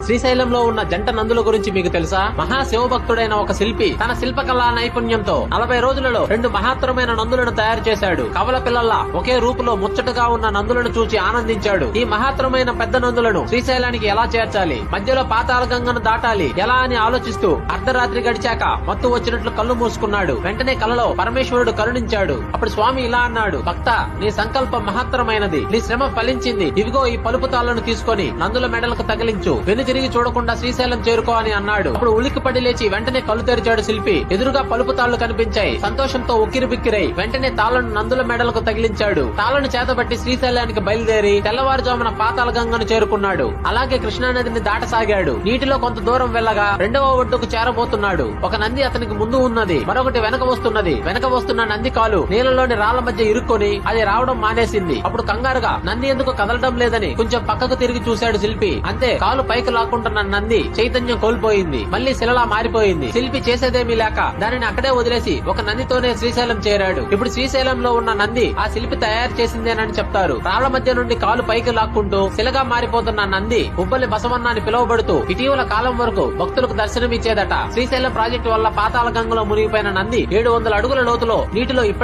శ్రీశైలంలో ఉన్న జంట నందుల గురించి మీకు తెలుసా? మహాశివభక్తుడైన ఒక శిల్పి తన శిల్పకళా నైపుణ్యంతో 40 రోజులలో 2 మహత్తరమైన నందులను తయారు చేశాడు. కవల పిల్లల్లా ఒకే రూపులో ముచ్చటగా ఉన్న నందులను చూచి ఆనందించాడు. ఈ మహత్తరమైన పెద్ద నందులను శ్రీశైలానికి ఎలా చేర్చాలి, మధ్యలో పాతాళ గంగను దాటాలి ఎలా అని ఆలోచిస్తూ అర్ధరాత్రి గడిచాక మత్తు వచ్చినట్లు కళ్ళు మూసుకున్నాడు. వెంటనే కలలో పరమేశ్వరుడు కరుణించాడు. అప్పుడు స్వామి ఇలా అన్నాడు, భక్త, నీ సంకల్పం మహత్తరమైనది, నీ శ్రమ ఫలించింది. ఇవిగో ఈ పలుపు తాళ్లను తీసుకొని నందుల మెడలకు తగిలించు, తిరిగి చూడకుండా శ్రీశైలం చేరుకో అని అన్నాడు. అప్పుడు ఉలిక్కిపడి లేచి వెంటనే కళ్ళు తెరిచాడు శిల్పి. ఎదురుగా పలుపు తాళ్లు కనిపించాయి. సంతోషంతో ఉక్కిరిబిక్కిరై వెంటనే తాళ్లను నందుల మెడలకు తగిలించాడు. తాళ్లను చేతబట్టి శ్రీశైలానికి బయలుదేరి తెల్లవారుజామున పాతాళ గంగను చేరుకున్నాడు. అలాగే కృష్ణానదిని దాటసాగాడు. నీటిలో కొంత దూరం వెళ్ళగా 2వ ఒడ్డుకు చేరబోతున్నాడు. ఒక నంది అతనికి ముందు ఉన్నది, మరొకటి వెనక వస్తున్నది. వెనక వస్తున్న నంది కాలు నీళ్లలోని రాళ్ల మధ్య ఇరుక్కొని అది రావడం మానేసింది. అప్పుడు కంగారుగా నంది ఎందుకు కదలడం లేదని కొంచెం పక్కకు తిరిగి చూశాడు శిల్పి. అంతే, కాలు పైకి లాక్కుంటున్న నంది చైతన్యం కోల్పోయింది. మళ్లీ శిలలా మారిపోయింది. శిల్పి చేసేదేమీ లేక దానిని అక్కడే వదిలేసి ఒక నందితోనే శ్రీశైలం చేరాడు. ఇప్పుడు శ్రీశైలంలో ఉన్న నంది ఆ శిల్పి తయారు చేసిందేనని చెప్తారు. రాళ్ల మధ్య నుండి కాలు పైకి లాక్కుంటూ శిలగా మారిపోతున్న నంది ఉబ్బలి బసవన్న అని పిలువబడుతూ ఇటీవల కాలం వరకు భక్తులకు దర్శనమిచ్చేదట. శ్రీశైలం ప్రాజెక్టు వల్ల పాతాళ గంగలో మునిగిపోయిన నంది 700 అడుగుల లోతులో నీటిలో ఇప్పటికీ